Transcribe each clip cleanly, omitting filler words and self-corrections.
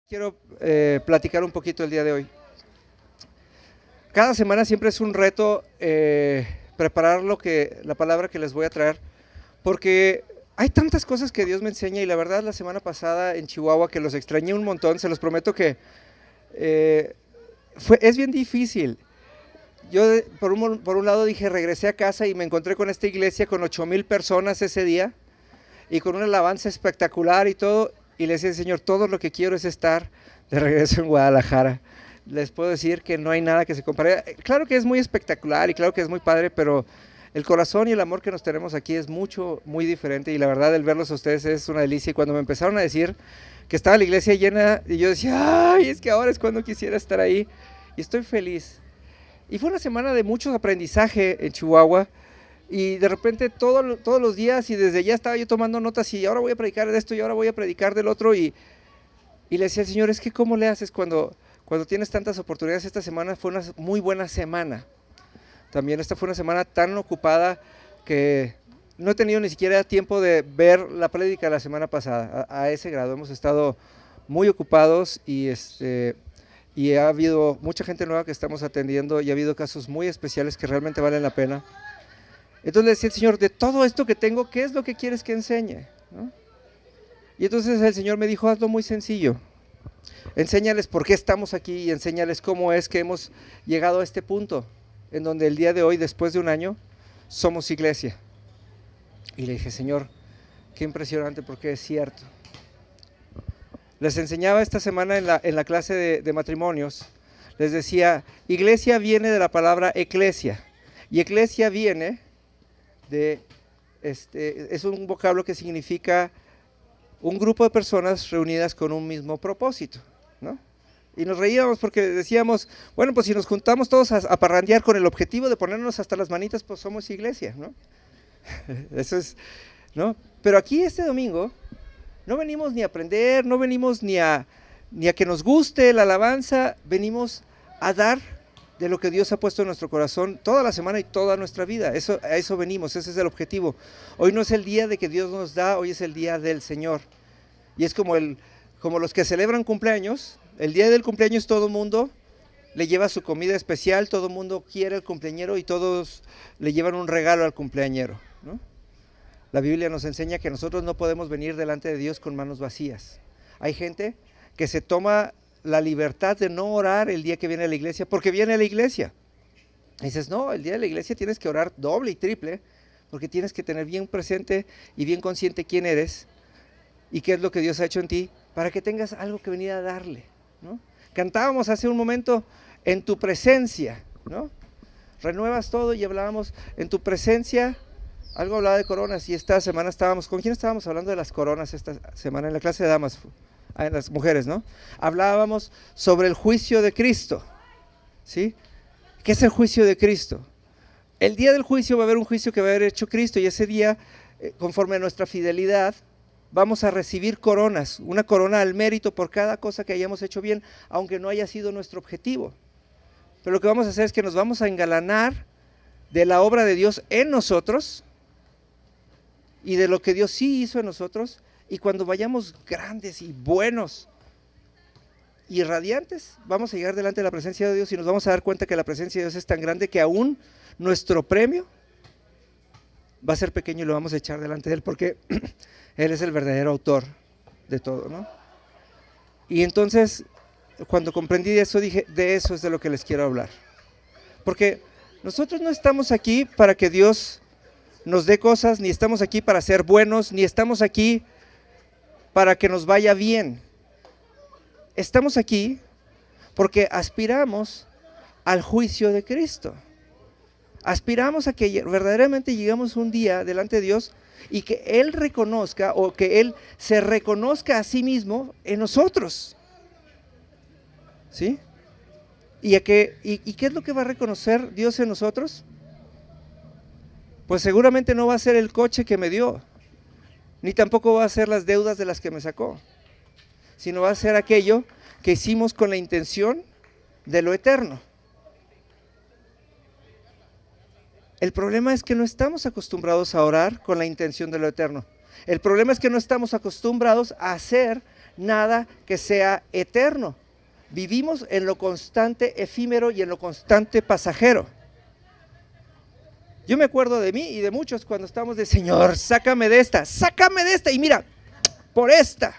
Quiero platicar un poquito el día de hoy. Cada semana siempre es un reto preparar la palabra que les voy a traer, porque hay tantas cosas que Dios me enseña y la verdad la semana pasada en Chihuahua que los extrañé un montón, se los prometo que es bien difícil. Yo por un lado dije regresé a casa y me encontré con esta iglesia con 8,000 personas ese día y con una alabanza espectacular y todo. Y le decía, Señor, todo lo que quiero es estar de regreso en Guadalajara. Les puedo decir que no hay nada que se compare. Claro que es muy espectacular y claro que es muy padre, pero el corazón y el amor que nos tenemos aquí es muy diferente. Y la verdad, el verlos a ustedes es una delicia. Y cuando me empezaron a decir que estaba la iglesia llena, y yo decía, ay, es que ahora es cuando quisiera estar ahí. Y estoy feliz. Y fue una semana de mucho aprendizaje en Chihuahua. Y de repente todos los días y desde ya estaba yo tomando notas y ahora voy a predicar de esto y ahora voy a predicar del otro y le decía al Señor, es que ¿cómo le haces cuando tienes tantas oportunidades? Esta semana fue una muy buena semana. También esta fue una semana tan ocupada que no he tenido ni siquiera tiempo de ver la prédica de la semana pasada. A ese grado hemos estado muy ocupados y ha habido mucha gente nueva que estamos atendiendo y ha habido casos muy especiales que realmente valen la pena. Entonces le decía el Señor, de todo esto que tengo, ¿qué es lo que quieres que enseñe? ¿No? Y entonces el Señor me dijo, hazlo muy sencillo. Enséñales por qué estamos aquí y enséñales cómo es que hemos llegado a este punto, en donde el día de hoy, después de un año, somos iglesia. Y le dije, Señor, qué impresionante, porque es cierto. Les enseñaba esta semana en la clase de matrimonios, les decía, iglesia viene de la palabra eclesia, y eclesia viene es un vocablo que significa un grupo de personas reunidas con un mismo propósito, ¿no? Y nos reíamos porque decíamos, bueno, pues si nos juntamos todos a parrandear con el objetivo de ponernos hasta las manitas, pues somos iglesia, ¿no? Eso es, ¿no? Pero aquí este domingo no venimos ni a aprender, no venimos ni a que nos guste la alabanza, venimos a dar de lo que Dios ha puesto en nuestro corazón toda la semana y toda nuestra vida. A eso venimos, ese es el objetivo. Hoy no es el día de que Dios nos da, hoy es el día del Señor. Y es como los que celebran cumpleaños, el día del cumpleaños todo el mundo le lleva su comida especial, todo el mundo quiere al cumpleañero y todos le llevan un regalo al cumpleañero, ¿no? La Biblia nos enseña que nosotros no podemos venir delante de Dios con manos vacías. Hay gente que se toma la libertad de no orar el día que viene a la iglesia, porque viene a la iglesia. Y dices, no, el día de la iglesia tienes que orar doble y triple, porque tienes que tener bien presente y bien consciente quién eres y qué es lo que Dios ha hecho en ti, para que tengas algo que venir a darle, ¿no? Cantábamos hace un momento, en tu presencia, ¿no? Renuevas todo y hablábamos, en tu presencia, algo hablaba de coronas y esta semana ¿con quién estábamos hablando de las coronas esta semana? En la clase de damas, en las mujeres, ¿no? Hablábamos sobre el juicio de Cristo, ¿sí? ¿Qué es el juicio de Cristo? El día del juicio va a haber un juicio que va a haber hecho Cristo y ese día, conforme a nuestra fidelidad, vamos a recibir coronas, una corona al mérito por cada cosa que hayamos hecho bien, aunque no haya sido nuestro objetivo. Pero lo que vamos a hacer es que nos vamos a engalanar de la obra de Dios en nosotros y de lo que Dios sí hizo en nosotros. Y cuando vayamos grandes y buenos y radiantes, vamos a llegar delante de la presencia de Dios y nos vamos a dar cuenta que la presencia de Dios es tan grande que aún nuestro premio va a ser pequeño y lo vamos a echar delante de Él, porque Él es el verdadero autor de todo, ¿no? Y entonces, cuando comprendí eso, dije, de eso es de lo que les quiero hablar. Porque nosotros no estamos aquí para que Dios nos dé cosas, ni estamos aquí para ser buenos, ni estamos aquí para que nos vaya bien. Estamos aquí porque aspiramos al juicio de Cristo. Aspiramos a que verdaderamente lleguemos un día delante de Dios y que Él reconozca o que Él se reconozca a sí mismo en nosotros. ¿Sí? ¿Y qué es lo que va a reconocer Dios en nosotros? Pues seguramente no va a ser el coche que me dio, ni tampoco va a ser las deudas de las que me sacó, sino va a ser aquello que hicimos con la intención de lo eterno. El problema es que no estamos acostumbrados a orar con la intención de lo eterno. El problema es que no estamos acostumbrados a hacer nada que sea eterno. Vivimos en lo constante efímero y en lo constante pasajero. Yo me acuerdo de mí y de muchos cuando estamos de Señor, sácame de esta, y mira, por esta,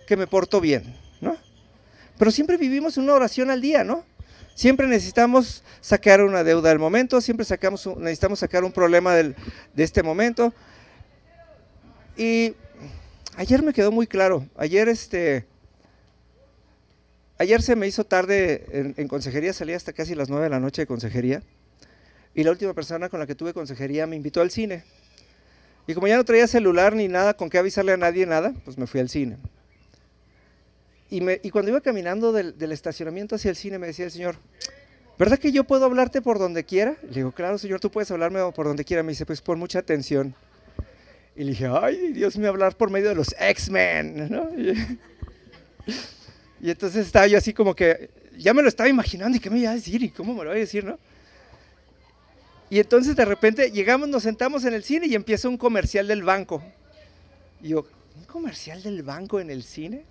que me porto bien, ¿no? Pero siempre vivimos una oración al día, ¿no? Siempre necesitamos sacar una deuda del momento, siempre necesitamos sacar un problema de este momento. Y ayer me quedó muy claro, ayer se me hizo tarde en consejería, salí hasta casi las 9 de la noche de consejería, y la última persona con la que tuve consejería me invitó al cine. Y como ya no traía celular ni nada con qué avisarle a nadie nada, pues me fui al cine. Y cuando iba caminando del estacionamiento hacia el cine me decía el Señor, ¿verdad que yo puedo hablarte por donde quiera? Le digo, claro Señor, tú puedes hablarme por donde quiera. Me dice, pues pon mucha atención. Y le dije, ay, Dios me va a hablar por medio de los X-Men, ¿no? Y entonces estaba yo así como que, ya me lo estaba imaginando, ¿y qué me iba a decir? ¿Y cómo me lo va a decir, no? Y entonces de repente llegamos, nos sentamos en el cine y empieza un comercial del banco. Y yo, ¿un comercial del banco en el cine?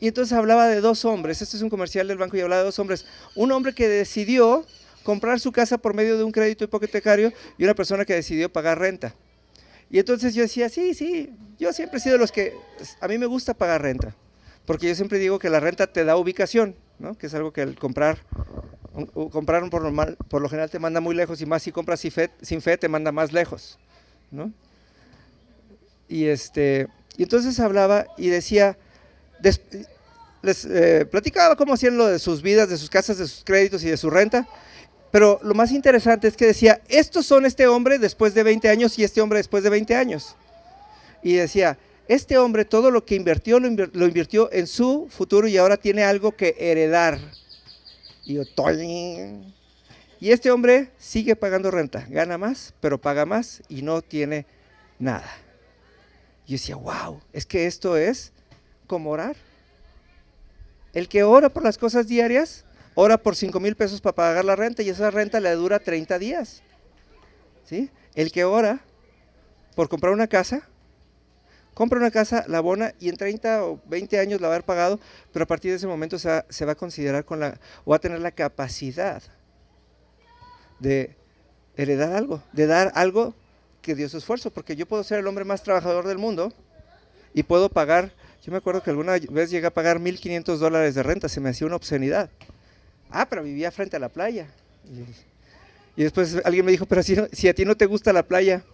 Y entonces hablaba de dos hombres, este es un comercial del banco y hablaba de dos hombres. Un hombre que decidió comprar su casa por medio de un crédito hipotecario y una persona que decidió pagar renta. Y entonces yo decía, sí, yo siempre he sido de los que, a mí me gusta pagar renta, porque yo siempre digo que la renta te da ubicación, ¿no? Que es algo que al comprar por lo general te manda muy lejos, y más si compras sin fe te manda más lejos, ¿no? Y entonces hablaba y decía, les platicaba cómo hacían lo de sus vidas, de sus casas, de sus créditos y de su renta, pero lo más interesante es que decía, estos son este hombre después de 20 años y este hombre después de 20 años. Y decía, este hombre todo lo que invirtió, lo invirtió en su futuro y ahora tiene algo que heredar. Y yo, y este hombre sigue pagando renta, gana más, pero paga más y no tiene nada. Y yo decía, wow, es que esto es como orar. El que ora por las cosas diarias, ora por 5,000 pesos para pagar la renta y esa renta le dura 30 días. ¿Sí? El que ora por comprar una casa, compra una casa, la abona y en 30 o 20 años la va a haber pagado, pero a partir de ese momento se va a considerar o va a tener la capacidad de heredar algo, de dar algo que dio su esfuerzo, porque yo puedo ser el hombre más trabajador del mundo y puedo pagar, yo me acuerdo que alguna vez llegué a pagar $1,500 de renta, se me hacía una obscenidad. Pero vivía frente a la playa. Y después alguien me dijo, pero si a ti no te gusta la playa.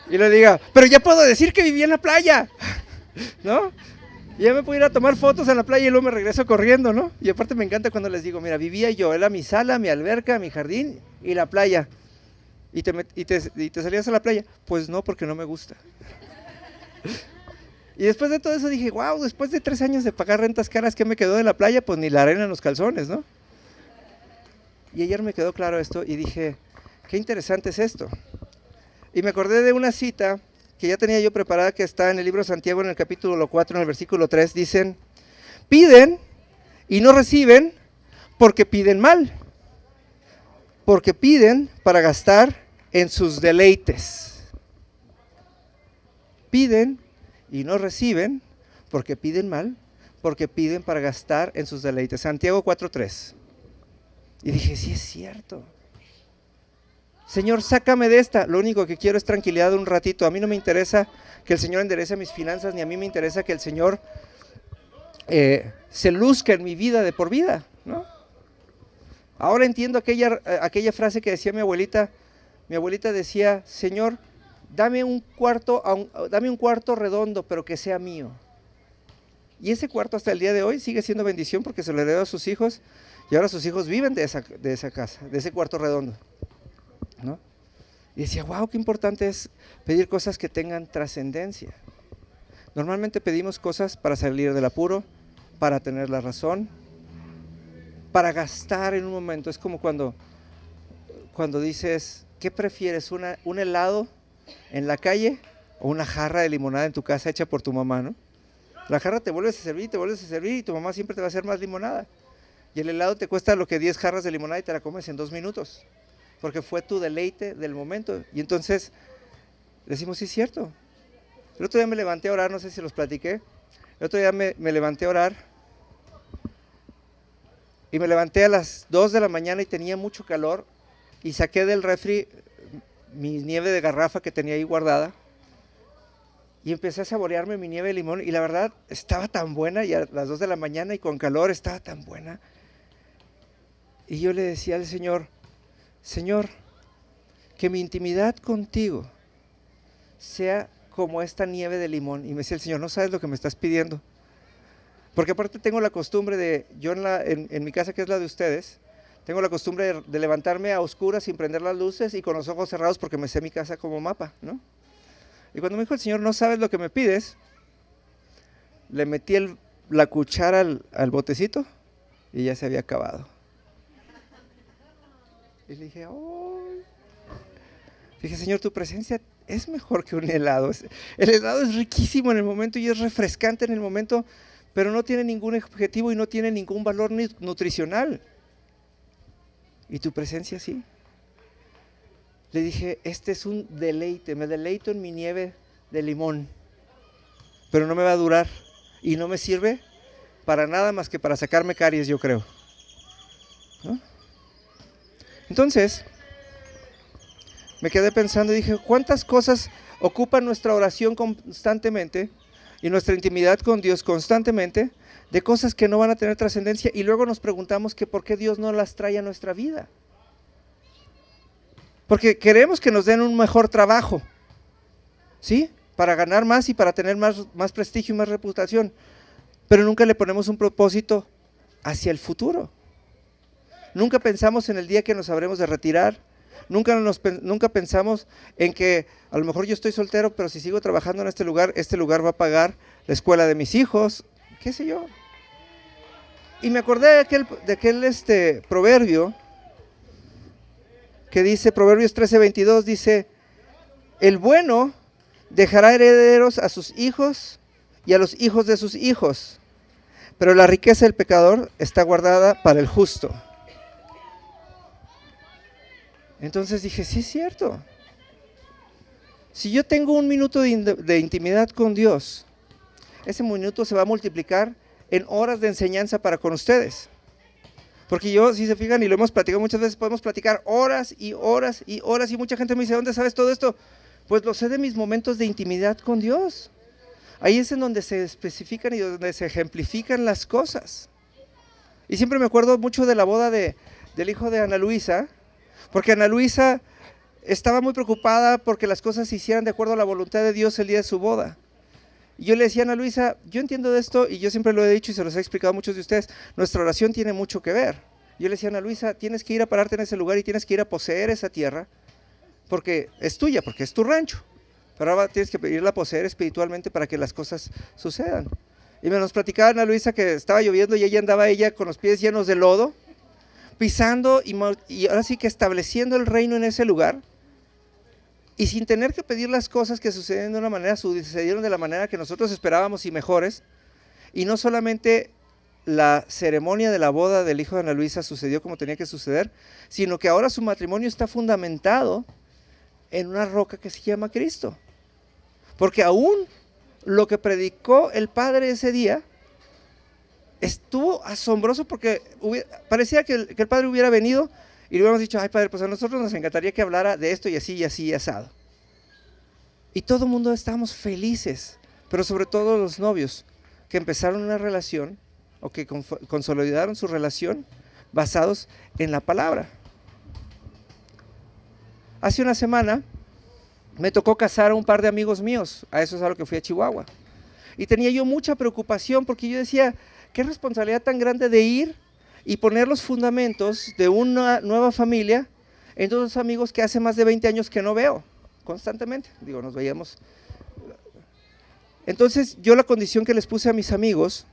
Y le diga, pero ya puedo decir que vivía en la playa, ¿no? Y ya me puedo ir a tomar fotos en la playa y luego me regreso corriendo, ¿no? Y aparte me encanta cuando les digo, mira, vivía yo, era mi sala, mi alberca, mi jardín y la playa. ¿Y te salías a la playa? Pues no, porque no me gusta. Y después de todo eso dije, wow, después de 3 años de pagar rentas caras, ¿qué me quedó de la playa? Pues ni la arena en los calzones, ¿no? Y ayer me quedó claro esto y dije, qué interesante es esto. Y me acordé de una cita que ya tenía yo preparada, que está en el libro de Santiago, en el capítulo 4, en el versículo 3, dicen, piden y no reciben porque piden mal, porque piden para gastar en sus deleites. Piden y no reciben porque piden mal, porque piden para gastar en sus deleites. Santiago 4:3. Y dije, sí es cierto. Señor, sácame de esta, lo único que quiero es tranquilidad un ratito. A mí no me interesa que el Señor enderece mis finanzas, ni a mí me interesa que el Señor se luzca en mi vida de por vida, ¿no? Ahora entiendo aquella frase que decía mi abuelita. Mi abuelita decía, Señor, dame un cuarto redondo, pero que sea mío. Y ese cuarto hasta el día de hoy sigue siendo bendición porque se lo heredó a sus hijos y ahora sus hijos viven de esa casa, de ese cuarto redondo, ¿no? Y decía, wow, qué importante es pedir cosas que tengan trascendencia. Normalmente pedimos cosas para salir del apuro, para tener la razón, para gastar en un momento. Es como cuando dices, ¿qué prefieres? ¿Un helado en la calle o una jarra de limonada en tu casa hecha por tu mamá, ¿no? La jarra te vuelves a servir y tu mamá siempre te va a hacer más limonada. Y el helado te cuesta lo que 10 jarras de limonada y te la comes en 2 minutos, porque fue tu deleite del momento. Y entonces decimos, sí es cierto, El otro día me levanté a orar, no sé si los platiqué. El otro día me levanté a orar y me levanté a las 2 de la mañana y tenía mucho calor y saqué del refri mi nieve de garrafa que tenía ahí guardada y empecé a saborearme mi nieve de limón y la verdad estaba tan buena y a las 2 de la mañana y con calor estaba tan buena. Y yo le decía al Señor, Señor, que mi intimidad contigo sea como esta nieve de limón. Y me decía el Señor, no sabes lo que me estás pidiendo. Porque aparte tengo la costumbre de, yo en mi casa que es la de ustedes, tengo la costumbre de levantarme a oscuras sin prender las luces y con los ojos cerrados porque me sé mi casa como mapa, ¿no? Y cuando me dijo el Señor, no sabes lo que me pides, le metí la cuchara al botecito y ya se había acabado. Y le dije, oh. Dije, Señor, tu presencia es mejor que un helado. El helado es riquísimo en el momento y es refrescante en el momento, pero no tiene ningún objetivo y no tiene ningún valor nutricional. ¿Y tu presencia sí? Le dije, este es un deleite, me deleito en mi nieve de limón, pero no me va a durar y no me sirve para nada más que para sacarme caries, yo creo, ¿no? Entonces, me quedé pensando y dije, ¿cuántas cosas ocupan nuestra oración constantemente y nuestra intimidad con Dios constantemente de cosas que no van a tener trascendencia? Y luego nos preguntamos que por qué Dios no las trae a nuestra vida. Porque queremos que nos den un mejor trabajo, ¿sí? Para ganar más y para tener más prestigio y más reputación. Pero nunca le ponemos un propósito hacia el futuro. Nunca pensamos en el día que nos habremos de retirar. Nunca pensamos en que a lo mejor yo estoy soltero, pero si sigo trabajando en este lugar va a pagar la escuela de mis hijos, qué sé yo. Y me acordé de aquel proverbio que dice, Proverbios 13:22, dice, el bueno dejará herederos a sus hijos y a los hijos de sus hijos, pero la riqueza del pecador está guardada para el justo. Entonces dije, sí es cierto. Si yo tengo un minuto de intimidad con Dios, ese minuto se va a multiplicar en horas de enseñanza para con ustedes. Porque yo, si se fijan, y lo hemos platicado muchas veces, podemos platicar horas y horas y horas, y mucha gente me dice, ¿dónde sabes todo esto? Pues lo sé de mis momentos de intimidad con Dios. Ahí es en donde se especifican y donde se ejemplifican las cosas. Y siempre me acuerdo mucho de la boda del hijo de Ana Luisa, porque Ana Luisa estaba muy preocupada porque las cosas se hicieran de acuerdo a la voluntad de Dios el día de su boda. Y yo le decía a Ana Luisa, yo entiendo de esto y yo siempre lo he dicho y se los he explicado a muchos de ustedes, nuestra oración tiene mucho que ver. Yo le decía a Ana Luisa, tienes que ir a pararte en ese lugar y tienes que ir a poseer esa tierra porque es tuya, porque es tu rancho. Pero ahora tienes que irla a poseer espiritualmente para que las cosas sucedan. Y me nos platicaba Ana Luisa que estaba lloviendo y ella andaba con los pies llenos de lodo, pisando y ahora sí que estableciendo el reino en ese lugar. Y sin tener que pedir las cosas que sucedieron de una manera, sucedieron de la manera que nosotros esperábamos y mejores. Y no solamente la ceremonia de la boda del hijo de Ana Luisa sucedió como tenía que suceder, sino que ahora su matrimonio está fundamentado en una roca que se llama Cristo. Porque aún lo que predicó el padre ese día estuvo asombroso porque parecía que el padre hubiera venido y le hubiéramos dicho, ay padre, pues a nosotros nos encantaría que hablara de esto y así y así y asado. Y todo el mundo estábamos felices, pero sobre todo los novios que empezaron una relación o que consolidaron su relación basados en la palabra. Hace una semana me tocó casar a un par de amigos míos, a eso es a lo que fui a Chihuahua. Y tenía yo mucha preocupación porque yo decía, qué responsabilidad tan grande de ir y poner los fundamentos de una nueva familia en dos amigos que hace más de 20 años que no veo constantemente. Digo, nos veíamos. Entonces yo la condición que les puse a mis amigos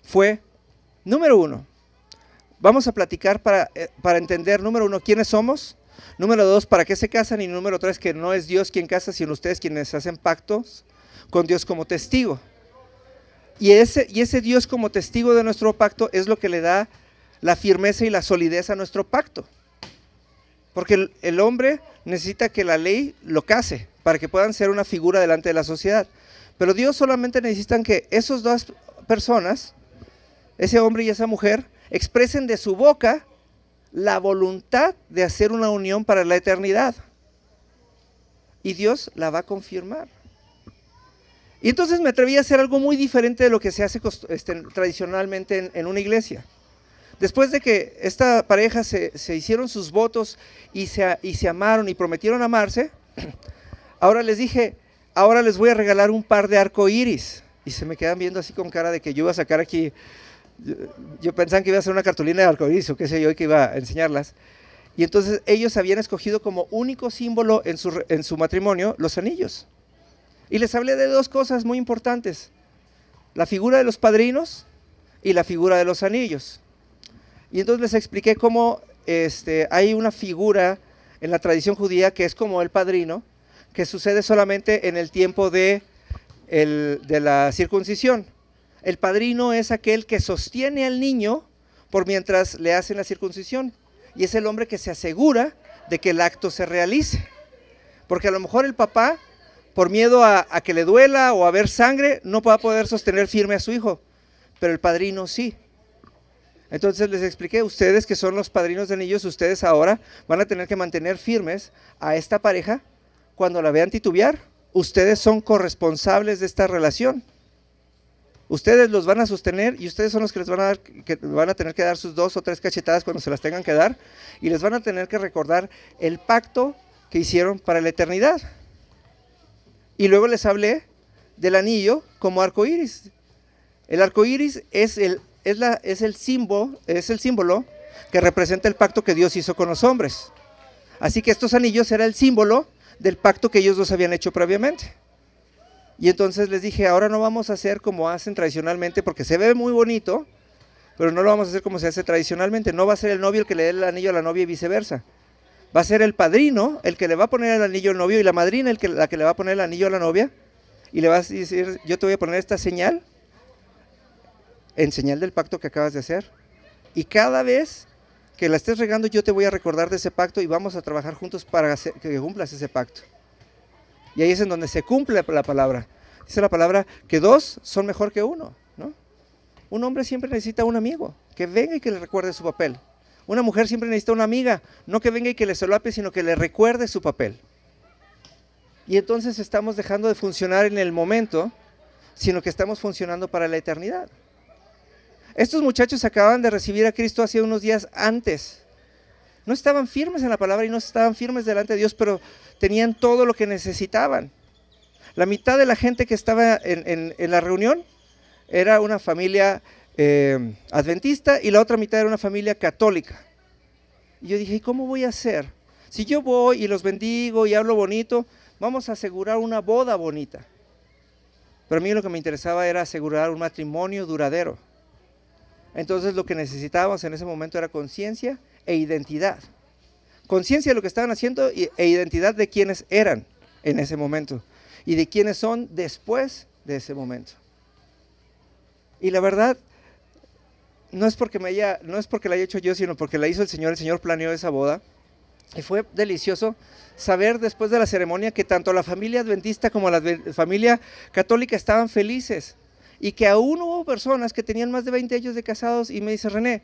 fue, número uno, vamos a platicar para entender, número uno, quiénes somos, número dos, para qué se casan, y número tres, que no es Dios quien casa, sino ustedes quienes hacen pactos con Dios como testigo. Y ese Dios como testigo de nuestro pacto es lo que le da la firmeza y la solidez a nuestro pacto. porque el hombre necesita que la ley lo case para que puedan ser una figura delante de la sociedad. Pero Dios solamente necesita que esas dos personas, ese hombre y esa mujer, expresen de su boca la voluntad de hacer una unión para la eternidad. Y Dios la va a confirmar. Y entonces me atreví a hacer algo muy diferente de lo que se hace tradicionalmente en una iglesia. Después de que esta pareja se hicieron sus votos y se amaron y prometieron amarse, ahora les dije, ahora les voy a regalar un par de arcoíris. Y se me quedan viendo así con cara de que yo iba a sacar aquí, yo pensaba que iba a hacer una cartulina de arcoíris o qué sé yo, y que iba a enseñarlas. Y entonces ellos habían escogido como único símbolo en su matrimonio los anillos. Y les hablé de dos cosas muy importantes: la figura de los padrinos y la figura de los anillos. Y entonces les expliqué cómo hay una figura en la tradición judía que es como el padrino, que sucede solamente en el tiempo de la circuncisión. El padrino es aquel que sostiene al niño por mientras le hacen la circuncisión, y es el hombre que se asegura de que el acto se realice. Porque a lo mejor el papá, por miedo a que le duela o a ver sangre, no va a poder sostener firme a su hijo, pero el padrino sí. Entonces les expliqué, ustedes que son los padrinos de anillos, ustedes ahora van a tener que mantener firmes a esta pareja cuando la vean titubear. Ustedes son corresponsables de esta relación. Ustedes los van a sostener y ustedes son los que les van a tener que dar sus 2 o 3 cachetadas cuando se las tengan que dar, y les van a tener que recordar el pacto que hicieron para la eternidad. Y luego les hablé del anillo como arcoíris. El arcoíris es el símbolo que representa el pacto que Dios hizo con los hombres. Así que estos anillos era el símbolo del pacto que ellos dos habían hecho previamente. Y entonces les dije, ahora no vamos a hacer como hacen tradicionalmente, porque se ve muy bonito, pero no lo vamos a hacer como se hace tradicionalmente. No va a ser el novio el que le dé el anillo a la novia y viceversa. Va a ser el padrino el que le va a poner el anillo al novio y la madrina la que le va a poner el anillo a la novia, y le va a decir, yo te voy a poner esta señal, en señal del pacto que acabas de hacer, y cada vez que la estés regando yo te voy a recordar de ese pacto y vamos a trabajar juntos para que cumplas ese pacto. Y ahí es en donde se cumple la palabra. Dice la palabra que 2 son mejor que 1, ¿no? Un hombre siempre necesita un amigo que venga y que le recuerde su papel. Una mujer siempre necesita una amiga, no que venga y que le solape, sino que le recuerde su papel. Y entonces estamos dejando de funcionar en el momento, sino que estamos funcionando para la eternidad. Estos muchachos acaban de recibir a Cristo hace unos días antes. No estaban firmes en la palabra y no estaban firmes delante de Dios, pero tenían todo lo que necesitaban. La mitad de la gente que estaba en la reunión era una familia adventista y la otra mitad era una familia católica. Y yo dije, ¿y cómo voy a hacer? Si yo voy y los bendigo y hablo bonito, vamos a asegurar una boda bonita. Pero a mí lo que me interesaba era asegurar un matrimonio duradero. Entonces lo que necesitábamos en ese momento era conciencia e identidad. Conciencia de lo que estaban haciendo e identidad de quiénes eran en ese momento y de quiénes son después de ese momento. Y la verdad, no es porque la haya hecho yo, sino porque la hizo el Señor planeó esa boda. Y fue delicioso saber después de la ceremonia que tanto la familia adventista como la familia católica estaban felices. Y que aún hubo personas que tenían más de 20 años de casados y me dice, René,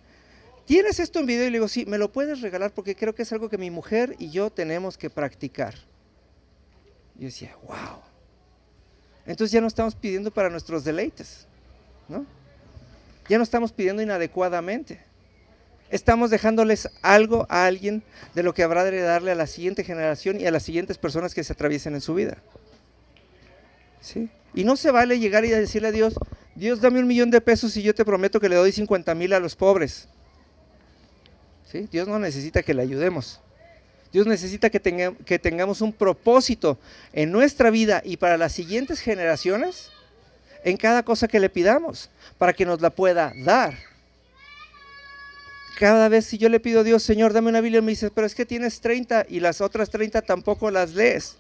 ¿tienes esto en video? Y le digo, sí, me lo puedes regalar porque creo que es algo que mi mujer y yo tenemos que practicar. Y yo decía, wow. Entonces ya no estamos pidiendo para nuestros deleites, ¿no? Ya no estamos pidiendo inadecuadamente. Estamos dejándoles algo a alguien de lo que habrá de darle a la siguiente generación y a las siguientes personas que se atraviesen en su vida. ¿Sí? Y no se vale llegar y decirle a Dios, Dios, dame $1,000,000 y yo te prometo que le doy 50,000 a los pobres. ¿Sí? Dios no necesita que le ayudemos. Dios necesita que tengamos un propósito en nuestra vida y para las siguientes generaciones en cada cosa que le pidamos, para que nos la pueda dar. Cada vez si yo le pido a Dios, Señor, dame una Biblia, me dice, pero es que tienes 30 y las otras 30 tampoco las lees.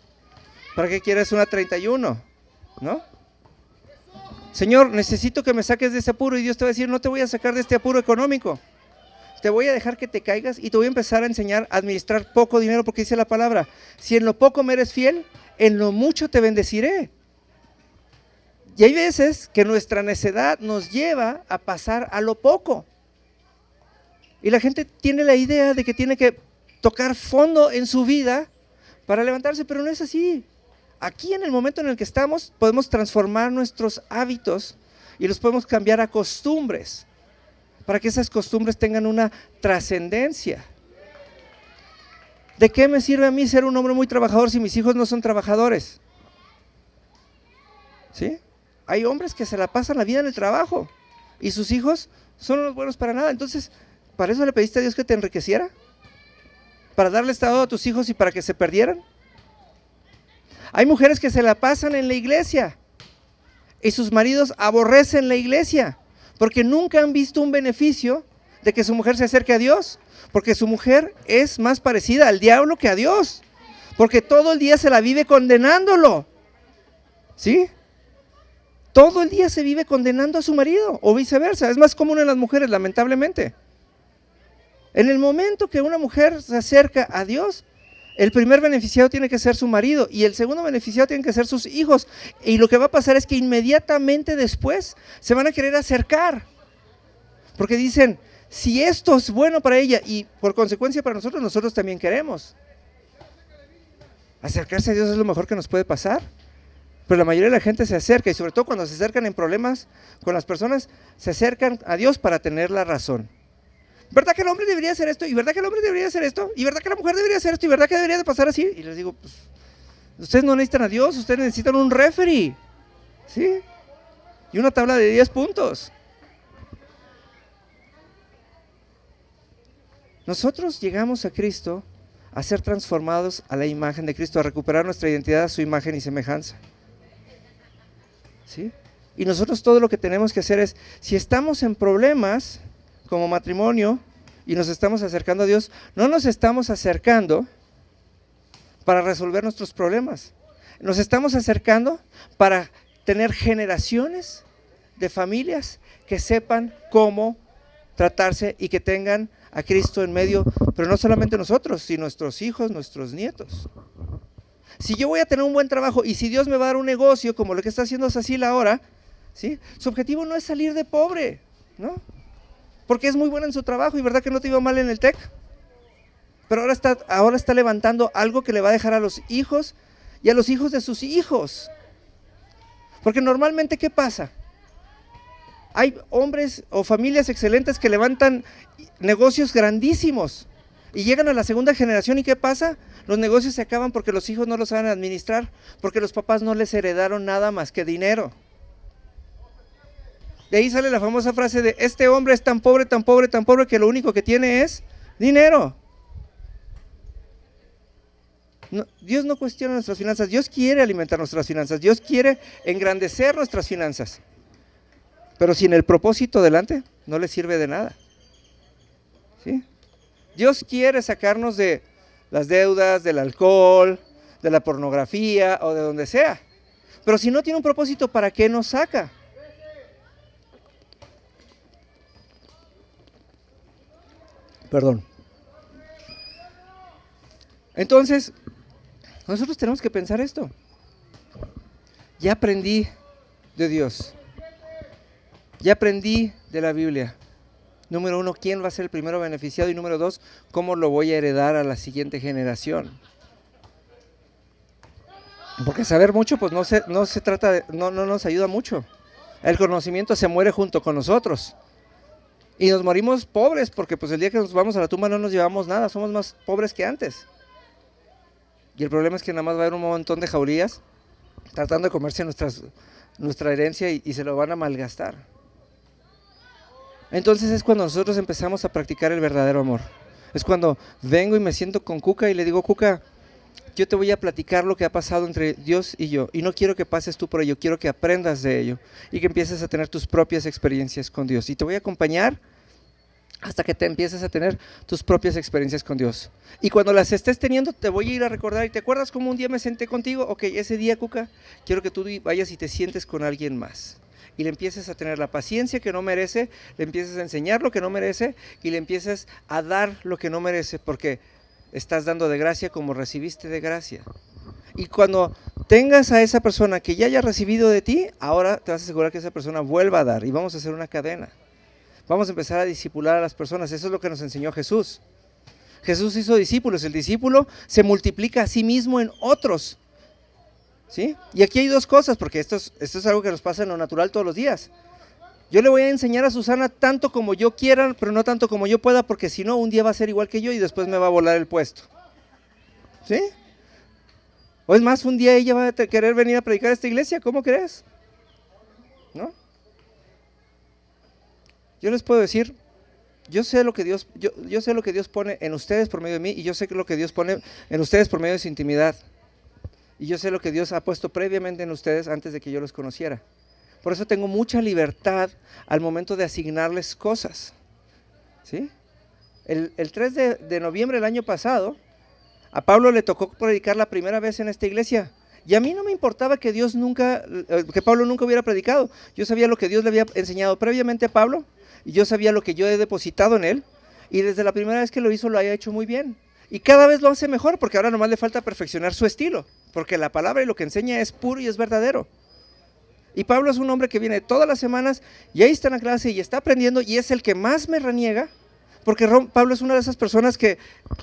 ¿Para qué quieres una 31? ¿No? Señor, necesito que me saques de ese apuro, y Dios te va a decir, no te voy a sacar de este apuro económico, te voy a dejar que te caigas y te voy a empezar a enseñar a administrar poco dinero, porque dice la palabra, si en lo poco me eres fiel, en lo mucho te bendeciré. Y hay veces que nuestra necedad nos lleva a pasar a lo poco. Y la gente tiene la idea de que tiene que tocar fondo en su vida para levantarse, pero no es así. Aquí, en el momento en el que estamos, podemos transformar nuestros hábitos y los podemos cambiar a costumbres, para que esas costumbres tengan una trascendencia. ¿De qué me sirve a mí ser un hombre muy trabajador si mis hijos no son trabajadores? ¿Sí? Hay hombres que se la pasan la vida en el trabajo y sus hijos son unos buenos para nada. Entonces, ¿para eso le pediste a Dios que te enriqueciera? ¿Para darle estado a tus hijos y para que se perdieran? Hay mujeres que se la pasan en la iglesia y sus maridos aborrecen la iglesia porque nunca han visto un beneficio de que su mujer se acerque a Dios, porque su mujer es más parecida al diablo que a Dios, porque todo el día se la vive condenándolo, ¿sí? Todo el día se vive condenando a su marido o viceversa. Es más común en las mujeres, lamentablemente. En el momento que una mujer se acerca a Dios, el primer beneficiado tiene que ser su marido y el segundo beneficiado tienen que ser sus hijos, y lo que va a pasar es que inmediatamente después se van a querer acercar, porque dicen, si esto es bueno para ella y por consecuencia para nosotros, nosotros también queremos. Acercarse a Dios es lo mejor que nos puede pasar, pero la mayoría de la gente se acerca, y sobre todo cuando se acercan en problemas con las personas, se acercan a Dios para tener la razón. ¿Verdad que el hombre debería hacer esto? ¿Y verdad que el hombre debería hacer esto? ¿Y verdad que la mujer debería hacer esto? ¿Y verdad que debería de pasar así? Y les digo, pues, ustedes no necesitan a Dios, ustedes necesitan un referee, ¿sí? Y una tabla de 10 puntos. Nosotros llegamos a Cristo a ser transformados a la imagen de Cristo, a recuperar nuestra identidad a su imagen y semejanza, ¿sí? Y nosotros todo lo que tenemos que hacer es, si estamos en problemas como matrimonio y nos estamos acercando a Dios, no nos estamos acercando para resolver nuestros problemas, nos estamos acercando para tener generaciones de familias que sepan cómo tratarse y que tengan a Cristo en medio, pero no solamente nosotros, sino nuestros hijos, nuestros nietos. Si yo voy a tener un buen trabajo y si Dios me va a dar un negocio como lo que está haciendo Cecil ahora, ¿sí? Su objetivo no es salir de pobre, ¿no? Porque es muy buena en su trabajo y verdad que no te iba mal en el TEC, pero ahora está levantando algo que le va a dejar a los hijos y a los hijos de sus hijos. Porque normalmente, ¿qué pasa? Hay hombres o familias excelentes que levantan negocios grandísimos y llegan a la segunda generación, ¿y qué pasa? Los negocios se acaban porque los hijos no los saben administrar, porque los papás no les heredaron nada más que dinero. De ahí sale la famosa frase de, este hombre es tan pobre, tan pobre, tan pobre que lo único que tiene es dinero. No, Dios no cuestiona nuestras finanzas, Dios quiere alimentar nuestras finanzas, Dios quiere engrandecer nuestras finanzas. Pero sin el propósito delante, no le sirve de nada, ¿sí? Dios quiere sacarnos de las deudas, del alcohol, de la pornografía o de donde sea. Pero si no tiene un propósito, ¿para qué nos saca? Perdón. Entonces, nosotros tenemos que pensar esto. Ya aprendí de Dios. Ya aprendí de la Biblia. Número 1, ¿quién va a ser el primero beneficiado? Y número 2, ¿cómo lo voy a heredar a la siguiente generación? Porque saber mucho, pues no se trata de, no nos ayuda mucho. El conocimiento se muere junto con nosotros. Y nos morimos pobres, porque pues el día que nos vamos a la tumba no nos llevamos nada, somos más pobres que antes. Y el problema es que nada más va a haber un montón de jaurías tratando de comerse nuestra herencia y se lo van a malgastar. Entonces es cuando nosotros empezamos a practicar el verdadero amor. Es cuando vengo y me siento con Cuca y le digo, Cuca, yo te voy a platicar lo que ha pasado entre Dios y yo, y no quiero que pases tú por ello, quiero que aprendas de ello y que empieces a tener tus propias experiencias con Dios. Y te voy a acompañar hasta que te empieces a tener tus propias experiencias con Dios. Y cuando las estés teniendo, te voy a ir a recordar. ¿Y te acuerdas cómo un día me senté contigo? Ok, ese día, Cuca, quiero que tú vayas y te sientes con alguien más. y le empieces a tener la paciencia que no merece, le empieces a enseñar lo que no merece y le empieces a dar lo que no merece, porque estás dando de gracia como recibiste de gracia. Y cuando tengas a esa persona que ya haya recibido de ti, ahora te vas a asegurar que esa persona vuelva a dar y vamos a hacer una cadena. Vamos a empezar a discipular a las personas, eso es lo que nos enseñó Jesús. Jesús hizo discípulos, el discípulo se multiplica a sí mismo en otros. ¿Sí? Y aquí hay dos cosas, porque esto es algo que nos pasa en lo natural todos los días. Yo le voy a enseñar a Susana tanto como yo quiera, pero no tanto como yo pueda, porque si no, un día va a ser igual que yo y después me va a volar el puesto. ¿Sí? O es más, un día ella va a querer venir a predicar a esta iglesia, ¿cómo crees? ¿No? Yo les puedo decir, yo sé lo que Dios pone en ustedes por medio de mí, y yo sé lo que Dios pone en ustedes por medio de su intimidad. Y yo sé lo que Dios ha puesto previamente en ustedes antes de que yo los conociera. Por eso tengo mucha libertad al momento de asignarles cosas. ¿Sí? El 3 de noviembre del año pasado, a Pablo le tocó predicar la primera vez en esta iglesia. Y a mí no me importaba que Pablo nunca hubiera predicado. Yo sabía lo que Dios le había enseñado previamente a Pablo, y yo sabía lo que yo he depositado en él, y desde la primera vez que lo hizo lo haya hecho muy bien. Y cada vez lo hace mejor, porque ahora nomás le falta perfeccionar su estilo, porque la palabra y lo que enseña es puro y es verdadero. Y Pablo es un hombre que viene todas las semanas, y ahí está en la clase, y está aprendiendo, y es el que más me reniega, porque Pablo es una de esas personas que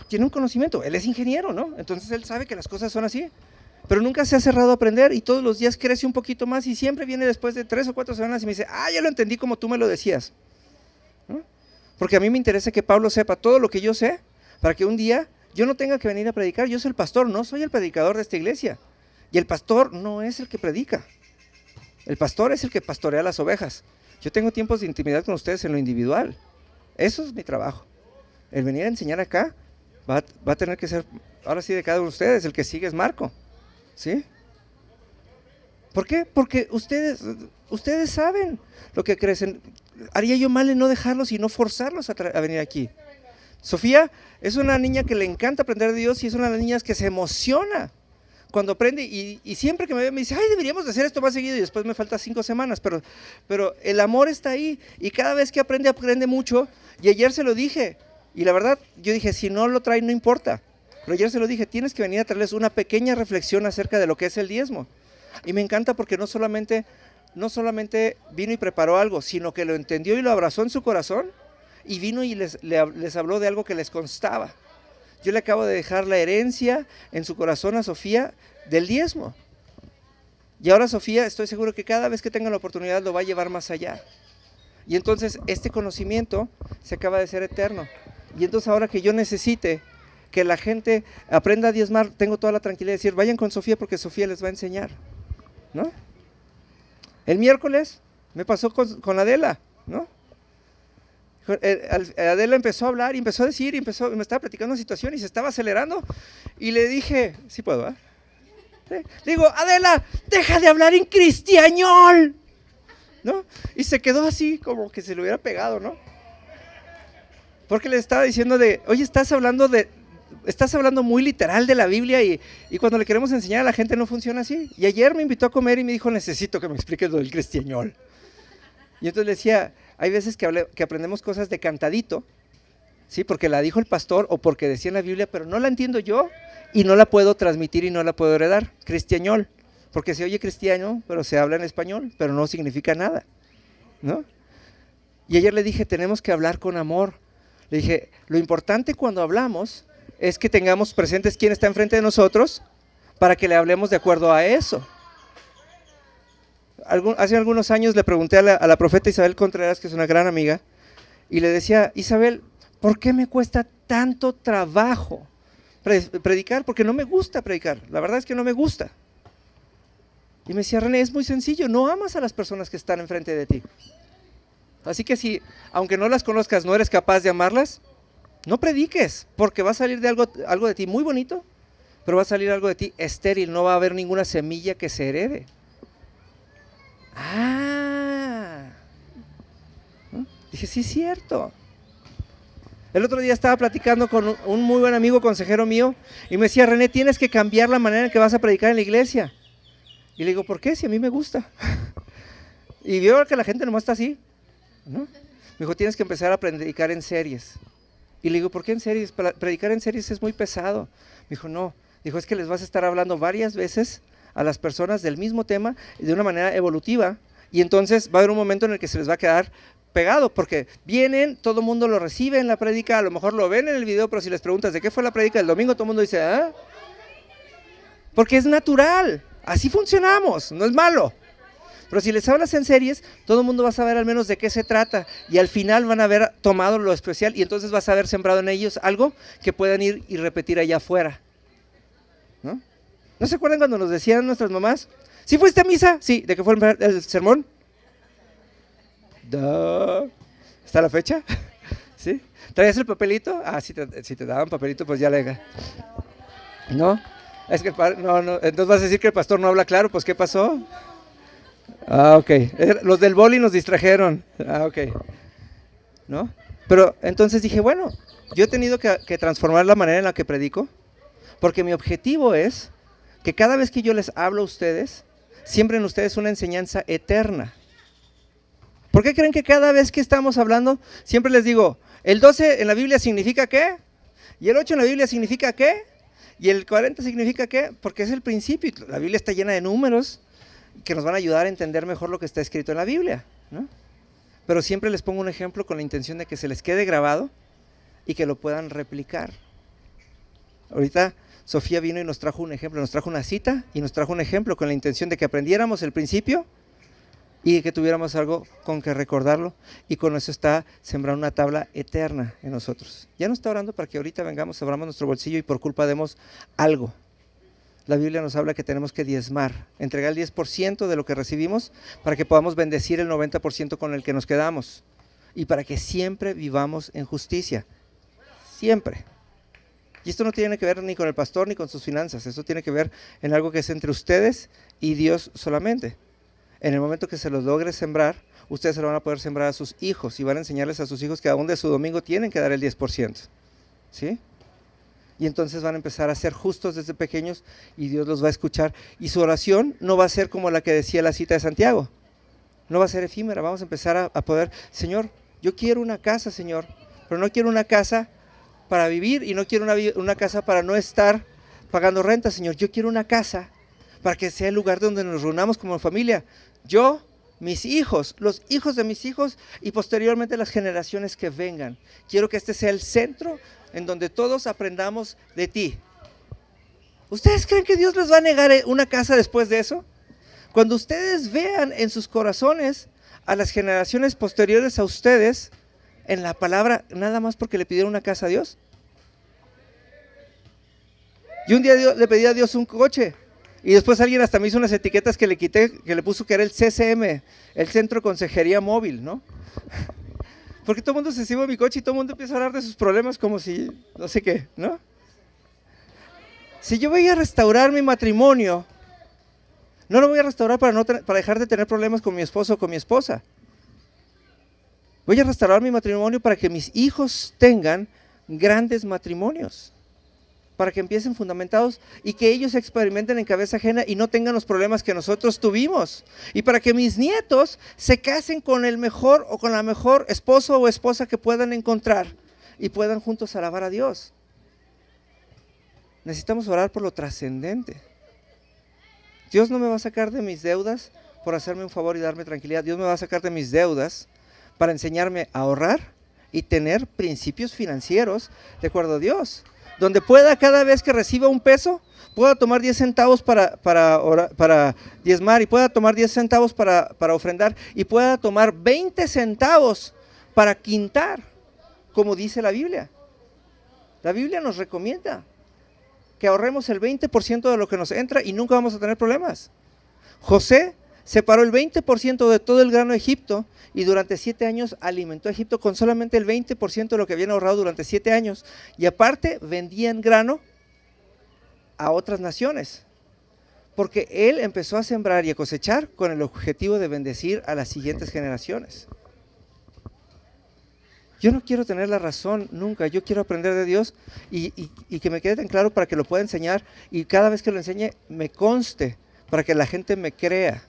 tiene un conocimiento, él es ingeniero, ¿no? Entonces él sabe que las cosas son así, pero nunca se ha cerrado a aprender, y todos los días crece un poquito más, y siempre viene después de 3 o 4 semanas y me dice, ya lo entendí como tú me lo decías, ¿no? Porque a mí me interesa que Pablo sepa todo lo que yo sé, para que un día yo no tenga que venir a predicar. Yo soy el pastor, no soy el predicador de esta iglesia. Y el pastor no es el que predica. El pastor es el que pastorea las ovejas. Yo tengo tiempos de intimidad con ustedes en lo individual. Eso es mi trabajo. El venir a enseñar acá va a tener que ser, ahora sí, de cada uno de ustedes. El que sigue es Marco. ¿Sí? ¿Por qué? Porque ustedes saben lo que crecen. Haría yo mal en no dejarlos y no forzarlos a venir aquí. Sofía es una niña que le encanta aprender de Dios, y es una de las niñas que se emociona cuando aprende, y siempre que me ve me dice, deberíamos de hacer esto más seguido, y después me falta 5 semanas, pero el amor está ahí, y cada vez que aprende mucho. Y ayer se lo dije, y la verdad, yo dije, si no lo trae no importa, pero ayer se lo dije, tienes que venir a traerles una pequeña reflexión acerca de lo que es el diezmo. Y me encanta porque no solamente vino y preparó algo, sino que lo entendió y lo abrazó en su corazón, y vino y les habló de algo que les constaba. Yo le acabo de dejar la herencia en su corazón a Sofía del diezmo. Y ahora Sofía, estoy seguro que cada vez que tenga la oportunidad lo va a llevar más allá. Y entonces este conocimiento se acaba de ser eterno. Y entonces ahora que yo necesite que la gente aprenda a diezmar, tengo toda la tranquilidad de decir, vayan con Sofía porque Sofía les va a enseñar, ¿no? El miércoles me pasó con Adela, ¿no? Adela empezó a hablar y empezó a decir, me estaba platicando una situación y se estaba acelerando, y le dije, sí puedo, ¿eh? Le digo, Adela, deja de hablar en cristiañol, ¿no? Y se quedó así como que se le hubiera pegado, ¿no? Porque le estaba diciendo oye, estás hablando muy literal de la Biblia, y cuando le queremos enseñar a la gente no funciona así. Y ayer me invitó a comer y me dijo, necesito que me expliques lo del cristiañol. Y entonces le decía, hay veces que aprendemos cosas de cantadito, ¿sí? Porque la dijo el pastor o porque decía en la Biblia, pero no la entiendo yo y no la puedo transmitir y no la puedo heredar. Cristiañol, porque se oye cristiano, pero se habla en español, pero no significa nada, ¿no? Y ayer le dije, tenemos que hablar con amor. Le dije, lo importante cuando hablamos es que tengamos presentes quién está enfrente de nosotros para que le hablemos de acuerdo a eso. Hace algunos años le pregunté a la profeta Isabel Contreras, que es una gran amiga, y le decía, Isabel, ¿por qué me cuesta tanto trabajo predicar? Porque no me gusta predicar, la verdad es que no me gusta. Y me decía, René, es muy sencillo, no amas a las personas que están enfrente de ti. Así que si, aunque no las conozcas, no eres capaz de amarlas, no prediques, porque va a salir de algo de ti muy bonito, pero va a salir algo de ti estéril, no va a haber ninguna semilla que se herede. ¿No? Dije, sí, es cierto. El otro día estaba platicando con un muy buen amigo, consejero mío, y me decía, René, tienes que cambiar la manera en que vas a predicar en la iglesia. Y le digo, ¿por qué? Si a mí me gusta. Y vio que la gente nomás está así, ¿no? Me dijo, tienes que empezar a predicar en series. Y le digo, ¿por qué en series? Predicar en series es muy pesado. Me dijo, no. Dijo, es que les vas a estar hablando varias veces a las personas del mismo tema de una manera evolutiva, y entonces va a haber un momento en el que se les va a quedar pegado, porque vienen, todo el mundo lo recibe en la prédica, a lo mejor lo ven en el video, pero si les preguntas de qué fue la prédica del domingo, todo el mundo dice, ¿ah? Porque es natural, así funcionamos, no es malo. Pero si les hablas en series, todo el mundo va a saber al menos de qué se trata, y al final van a haber tomado lo especial, y entonces vas a haber sembrado en ellos algo que puedan ir y repetir allá afuera, ¿no? ¿No se acuerdan cuando nos decían nuestras mamás? ¿Sí fuiste a misa? Sí. ¿De qué fue el sermón? ¿Está la fecha? ¿Sí? ¿Traías el papelito? Ah, si te daban papelito, pues ya le... ¿No? Es que no, entonces vas a decir que el pastor no habla claro, pues ¿qué pasó? Ah, ok. Los del boli nos distrajeron. Ah, ok. ¿No? Pero entonces dije, bueno, yo he tenido que transformar la manera en la que predico, porque mi objetivo es que cada vez que yo les hablo a ustedes, siembren ustedes una enseñanza eterna. ¿Por qué creen que cada vez que estamos hablando, siempre les digo, el 12 en la Biblia significa qué? ¿Y el 8 en la Biblia significa qué? ¿Y el 40 significa qué? Porque es el principio, y la Biblia está llena de números que nos van a ayudar a entender mejor lo que está escrito en la Biblia, ¿no? Pero siempre les pongo un ejemplo con la intención de que se les quede grabado y que lo puedan replicar. Ahorita Sofía vino y nos trajo un ejemplo, nos trajo una cita y nos trajo un ejemplo con la intención de que aprendiéramos el principio y que tuviéramos algo con que recordarlo, y con eso está sembrando una tabla eterna en nosotros. Ya no está orando para que ahorita vengamos, abramos nuestro bolsillo y por culpa demos algo. La Biblia nos habla que tenemos que diezmar, entregar el 10% de lo que recibimos para que podamos bendecir el 90% con el que nos quedamos, y para que siempre vivamos en justicia, siempre. Y esto no tiene que ver ni con el pastor ni con sus finanzas, esto tiene que ver en algo que es entre ustedes y Dios solamente. En el momento que se los logre sembrar, ustedes se lo van a poder sembrar a sus hijos y van a enseñarles a sus hijos que aún de su domingo tienen que dar el 10%, ¿sí? Y entonces van a empezar a ser justos desde pequeños y Dios los va a escuchar, y su oración no va a ser como la que decía la cita de Santiago, no va a ser efímera. Vamos a empezar a poder, Señor, yo quiero una casa, Señor, pero no quiero una casa para vivir y no quiero una casa para no estar pagando renta, Señor. Yo quiero una casa para que sea el lugar donde nos reunamos como familia. Yo, mis hijos, los hijos de mis hijos y posteriormente las generaciones que vengan. Quiero que este sea el centro en donde todos aprendamos de ti. ¿Ustedes creen que Dios les va a negar una casa después de eso? Cuando ustedes vean en sus corazones a las generaciones posteriores a ustedes en la palabra, nada más porque le pidieron una casa a Dios. Y un día le pedí a Dios un coche, y después alguien hasta me hizo unas etiquetas que le quité, que le puso que era el CCM, el Centro de Consejería Móvil, ¿no? Porque todo el mundo se sube a mi coche y todo el mundo empieza a hablar de sus problemas como si, no sé qué, ¿no? Si yo voy a restaurar mi matrimonio, no lo voy a restaurar para dejar de tener problemas con mi esposo o con mi esposa. Voy a restaurar mi matrimonio para que mis hijos tengan grandes matrimonios, para que empiecen fundamentados y que ellos experimenten en cabeza ajena y no tengan los problemas que nosotros tuvimos, y para que mis nietos se casen con el mejor o con la mejor esposo o esposa que puedan encontrar y puedan juntos alabar a Dios. Necesitamos orar por lo trascendente. Dios no me va a sacar de mis deudas por hacerme un favor y darme tranquilidad. Dios me va a sacar de mis deudas para enseñarme a ahorrar y tener principios financieros de acuerdo a Dios, donde pueda, cada vez que reciba un peso, pueda tomar 10 centavos para diezmar, y pueda tomar 10 centavos para ofrendar, y pueda tomar 20 centavos para quintar, como dice la Biblia. La Biblia nos recomienda que ahorremos el 20% de lo que nos entra y nunca vamos a tener problemas. José separó el 20% de todo el grano de Egipto y durante 7 años alimentó a Egipto con solamente el 20% de lo que habían ahorrado durante 7 años. Y aparte vendían grano a otras naciones, porque él empezó a sembrar y a cosechar con el objetivo de bendecir a las siguientes generaciones. Yo no quiero tener la razón nunca, yo quiero aprender de Dios y que me quede tan claro para que lo pueda enseñar, y cada vez que lo enseñe me conste para que la gente me crea.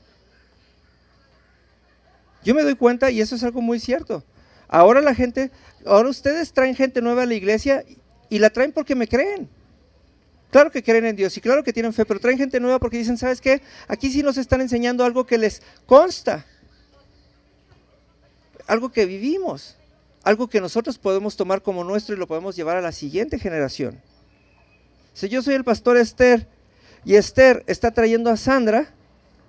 Yo me doy cuenta, y eso es algo muy cierto. Ahora ahora ustedes traen gente nueva a la iglesia y la traen porque me creen. Claro que creen en Dios y claro que tienen fe, pero traen gente nueva porque dicen, ¿sabes qué? Aquí sí nos están enseñando algo que les consta, algo que vivimos, algo que nosotros podemos tomar como nuestro y lo podemos llevar a la siguiente generación. Si yo soy el pastor Esther y Esther está trayendo a Sandra,